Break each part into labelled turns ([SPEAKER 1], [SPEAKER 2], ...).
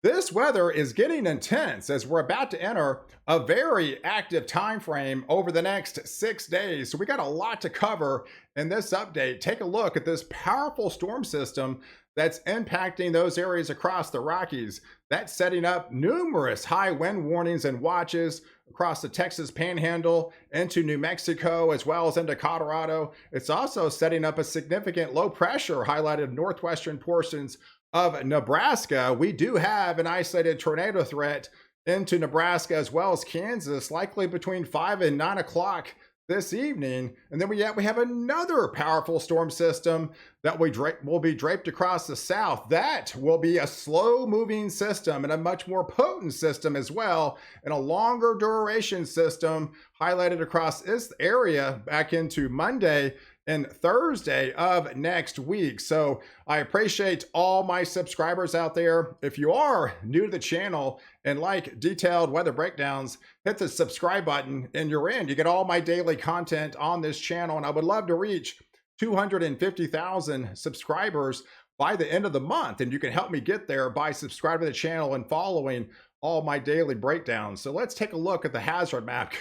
[SPEAKER 1] This weather is getting intense as we're about to enter a very active time frame over the next 6 days. So we got a lot to cover in this update. Take a look at this powerful storm system that's impacting those areas across the Rockies. That's setting up numerous high wind warnings and watches across the Texas Panhandle into New Mexico as well as into Colorado. It's also setting up a significant low pressure highlighted northwestern portions of Nebraska. We do have an isolated tornado threat into Nebraska as well as Kansas, likely between 5 and 9 o'clock this evening. And then we have another powerful storm system that will be draped across the south. That will be a slow moving system and a much more potent system as well, and a longer duration system highlighted across this area back into Monday and Thursday of next week. So I appreciate all my subscribers out there. If you are new to the channel and like detailed weather breakdowns, hit the subscribe button and you're in. You get all my daily content on this channel, and I would love to reach 250,000 subscribers by the end of the month. And you can help me get there by subscribing to the channel and following all my daily breakdowns. So let's take a look at the hazard map.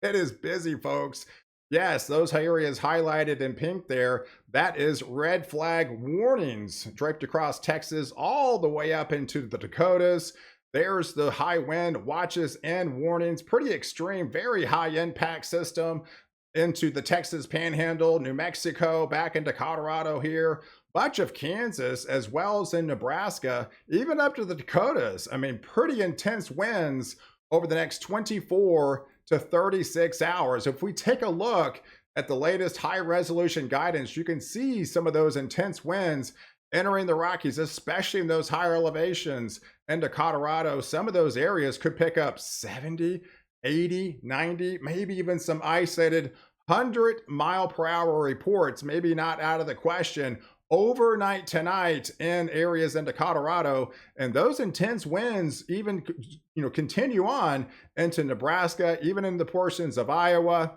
[SPEAKER 1] It is busy, folks. Yes, those areas highlighted in pink there, that is red flag warnings draped across Texas all the way up into the Dakotas. There's the high wind watches and warnings, pretty extreme, very high impact system into the Texas Panhandle, New Mexico, back into Colorado here, bunch of Kansas, as well as in Nebraska, even up to the Dakotas. I mean, pretty intense winds over the next 24 to 36 hours. If we take a look at the latest high resolution guidance, you can see some of those intense winds entering the Rockies, especially in those higher elevations into Colorado. Some of those areas could pick up 70, 80, 90, maybe even some isolated 100-mile-per-hour reports, maybe not out of the question overnight tonight in areas into Colorado. And those intense winds even continue on into Nebraska, even in the portions of Iowa,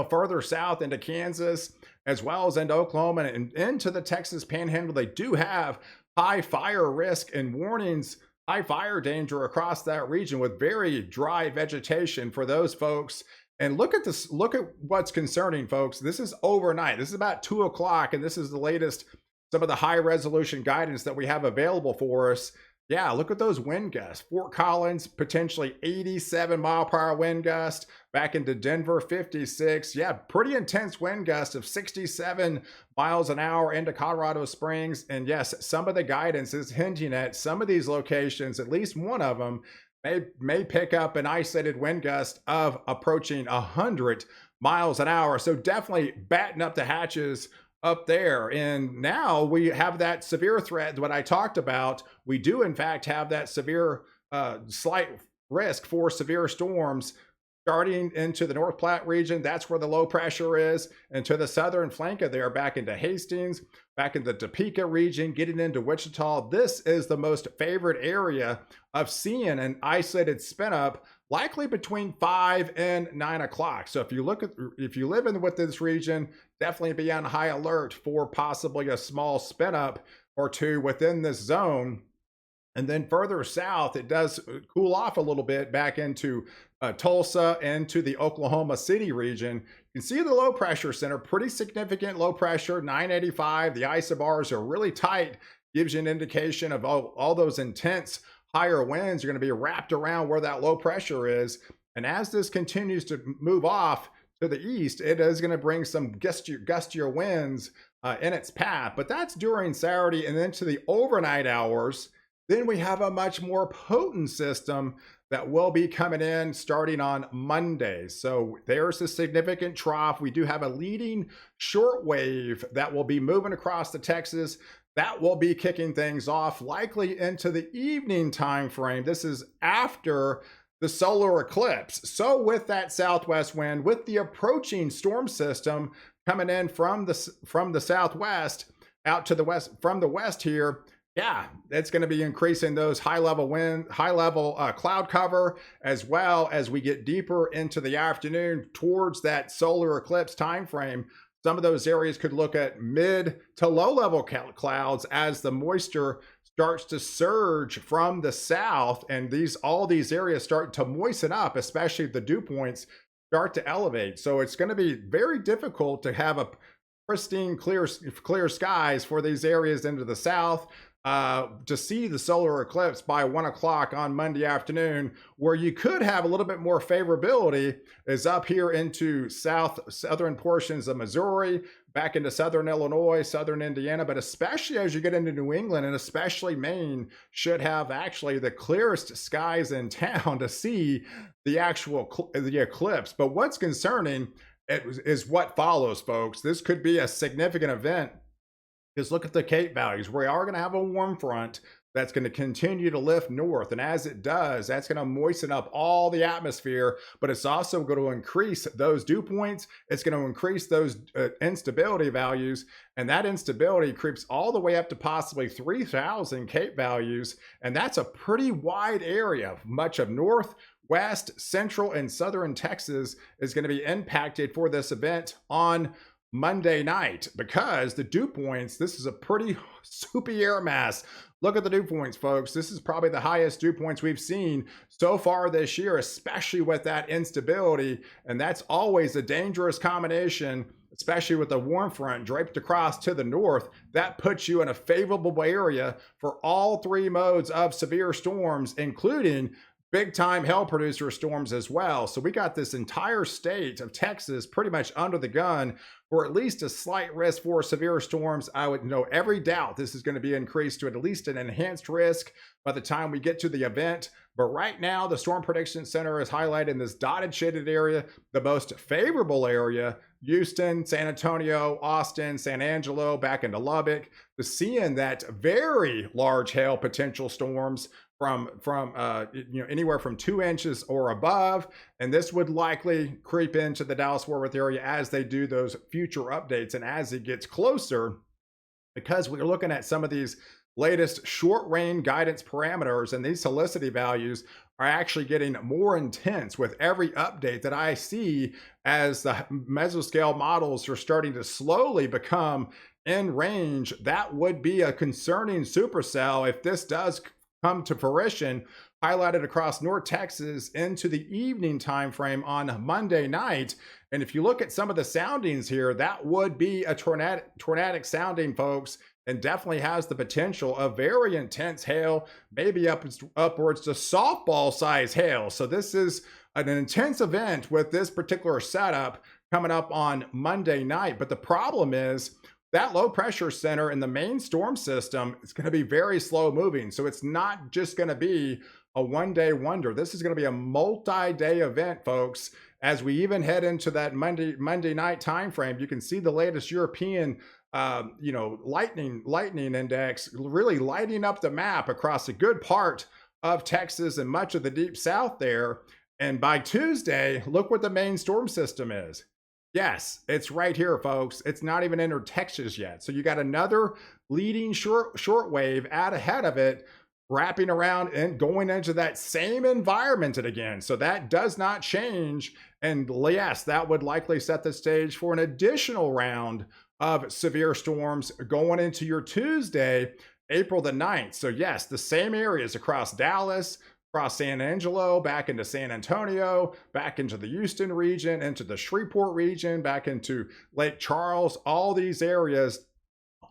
[SPEAKER 1] further south into Kansas, as well as into Oklahoma and into the Texas Panhandle. They do have high fire risk and warnings, high fire danger across that region with very dry vegetation for those folks. And look at this, look at what's concerning, folks. This is overnight. This is about 2 o'clock, and this is the latest, some of the high resolution guidance that we have available for us. Yeah, look at those wind gusts. Fort Collins, potentially 87-mile-per-hour wind gust. Back into Denver, 56. Yeah, pretty intense wind gust of 67 miles an hour into Colorado Springs. And yes, some of the guidance is hinting at some of these locations, at least one of them, may pick up an isolated wind gust of approaching 100 miles an hour. So definitely batten up the hatches up there. And now we have that severe threat, what I talked about. We do in fact have that severe, slight risk for severe storms starting into the North Platte region. That's where the low pressure is, and to the southern flank of there, back into Hastings, back in the Topeka region, getting into Wichita. This is the most favored area of seeing an isolated spin up, likely between 5 and 9 o'clock. So if you live in with this region, definitely be on high alert for possibly a small spin up or two within this zone. And then further south, it does cool off a little bit back into Tulsa and to the Oklahoma City region. You can see the low pressure center, pretty significant low pressure, 985. The isobars are really tight, gives you an indication of all those intense higher winds are going to be wrapped around where that low pressure is. And as this continues to move off to the east, it is going to bring some gustier winds in its path. But that's during Saturday and then to the overnight hours. Then we have a much more potent system that will be coming in starting on Monday. So there's a significant trough. We do have a leading short wave that will be moving across the Texas. That will be kicking things off likely into the evening time frame. This is after the solar eclipse. So with that southwest wind, with the approaching storm system coming in from the southwest out to the west, from the west here, yeah, it's going to be increasing those high level cloud cover, as well as we get deeper into the afternoon towards that solar eclipse time frame. Some of those areas could look at mid to low level clouds as the moisture starts to surge from the south, and all these areas start to moisten up, especially the dew points start to elevate. So it's going to be very difficult to have a pristine, clear skies for these areas into the south to see the solar eclipse by 1 o'clock on Monday afternoon. Where you could have a little bit more favorability is up here into southern portions of Missouri, back into southern Illinois, southern Indiana, but especially as you get into New England, and especially Maine should have actually the clearest skies in town to see the eclipse. But what's concerning is what follows, folks. This could be a significant event, because look at the Cape values. We are going to have a warm front that's going to continue to lift north. And as it does, that's going to moisten up all the atmosphere, but it's also going to increase those dew points. It's going to increase those instability values. And that instability creeps all the way up to possibly 3,000 Cape values. And that's a pretty wide area. Much of north, west, central, and southern Texas is going to be impacted for this event on Monday night, because the dew points, this is a pretty soupy air mass. Look at the dew points, folks. This is probably the highest dew points we've seen so far this year, especially with that instability. And that's always a dangerous combination, especially with the warm front draped across to the north. That puts you in a favorable area for all three modes of severe storms, including big time hail producer storms as well. So we got this entire state of Texas pretty much under the gun for at least a slight risk for severe storms. I would know every doubt this is going to be increased to at least an enhanced risk by the time we get to the event. But right now, the Storm Prediction Center is highlighting this dotted shaded area, the most favorable area: Houston, San Antonio, Austin, San Angelo, back into Lubbock, to seeing that very large hail potential storms from anywhere from 2 inches or above. And this would likely creep into the Dallas-Fort Worth area as they do those future updates and as it gets closer, because we're looking at some of these latest short rain guidance parameters, and these helicity values are actually getting more intense with every update that I see, as the mesoscale models are starting to slowly become in range. That would be a concerning supercell if this does come to fruition, highlighted across North Texas into the evening time frame on Monday night. And if you look at some of the soundings here, that would be a tornadic sounding, folks, and definitely has the potential of very intense hail, maybe upwards to softball size hail. So this is an intense event with this particular setup coming up on Monday night. But the problem is, that low pressure center in the main storm system is going to be very slow moving. So it's not just going to be a one-day wonder. This is going to be a multi-day event, folks. As we even head into that Monday night time frame, you can see the latest European lightning index really lighting up the map across a good part of Texas and much of the deep south there. And by Tuesday, look what the main storm system is. Yes, it's right here, folks. It's not even entered Texas yet. So you got another leading short wave out ahead of it, wrapping around and going into that same environment again. So that does not change. And yes, that would likely set the stage for an additional round of severe storms going into your Tuesday, April the 9th. So yes, the same areas across Dallas, across San Angelo, back into San Antonio, back into the Houston region, into the Shreveport region, back into Lake Charles. All these areas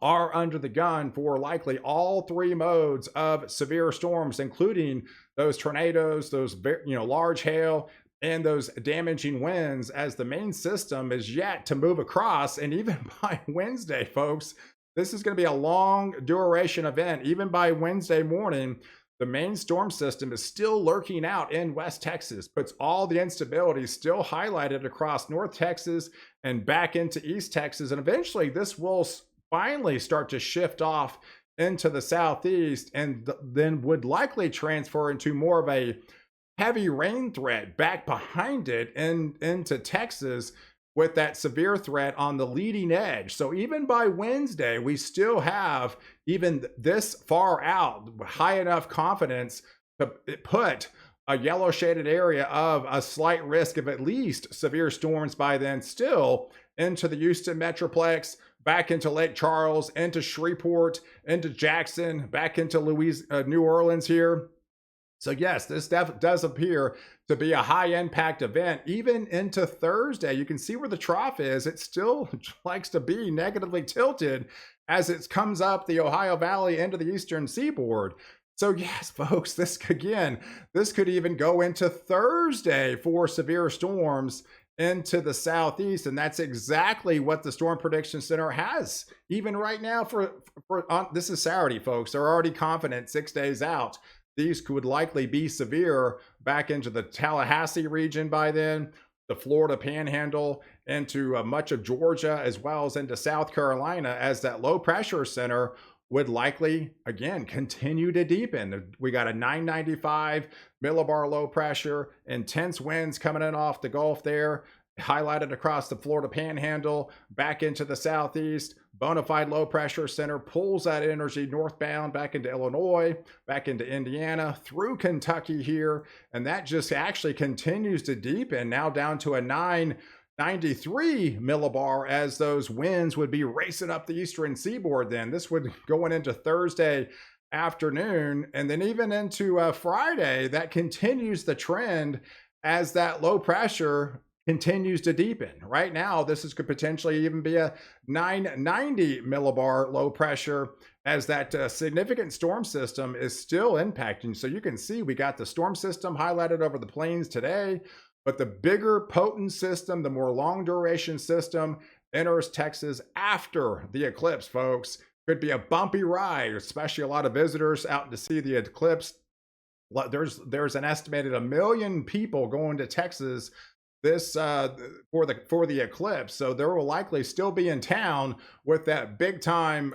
[SPEAKER 1] are under the gun for likely all three modes of severe storms, including those tornadoes, those large hail, and those damaging winds, as the main system is yet to move across. And even by Wednesday, folks, this is going to be a long duration event. Even by Wednesday morning, the main storm system is still lurking out in West Texas, puts all the instability still highlighted across North Texas and back into East Texas. And eventually this will finally start to shift off into the southeast, and then would likely transfer into more of a heavy rain threat back behind it and into Texas, with that severe threat on the leading edge. So even by Wednesday, we still have, even this far out, high enough confidence to put a yellow shaded area of a slight risk of at least severe storms by then still into the Houston Metroplex, back into Lake Charles, into Shreveport, into Jackson, back into New Orleans here. So yes, this does appear to be a high impact event. Even into Thursday, you can see where the trough is. It still likes to be negatively tilted as it comes up the Ohio Valley into the eastern seaboard. So yes, folks, this could even go into Thursday for severe storms into the southeast, and that's exactly what the Storm Prediction Center has even right now this is Saturday, folks. They're already confident 6 days out these could likely be severe back into the Tallahassee region by then, the Florida Panhandle, into much of Georgia, as well as into South Carolina, as that low pressure center would likely, again, continue to deepen. We got a 995 millibar low pressure, intense winds coming in off the Gulf there, highlighted across the Florida Panhandle, back into the southeast. Bona fide low pressure center pulls that energy northbound back into Illinois, back into Indiana, through Kentucky here, and that just actually continues to deepen, now down to a 993 millibar, as those winds would be racing up the eastern seaboard. Then this would going into Thursday afternoon, and then even into Friday. That continues the trend as that low pressure continues to deepen. Right now, could potentially even be a 990 millibar low pressure, as that significant storm system is still impacting. So you can see we got the storm system highlighted over the plains today, but the bigger potent system, the more long duration system, enters Texas after the eclipse, folks. Could be a bumpy ride, especially a lot of visitors out to see the eclipse. There's an estimated 1 million people going to Texas this for the eclipse, so there will likely still be in town with that big time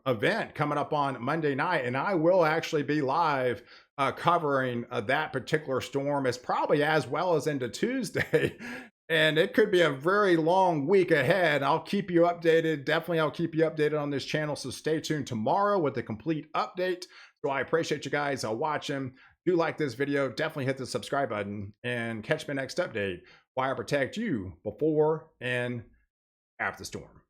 [SPEAKER 1] event coming up on Monday night, and I will actually be live covering that particular storm, as well as into Tuesday. And it could be a very long week ahead. I'll keep you updated. Definitely, I'll keep you updated on this channel. So stay tuned tomorrow with the complete update. So I appreciate you guys watching. Do like this video, definitely hit the subscribe button, and catch my next update while I protect you before and after the storm.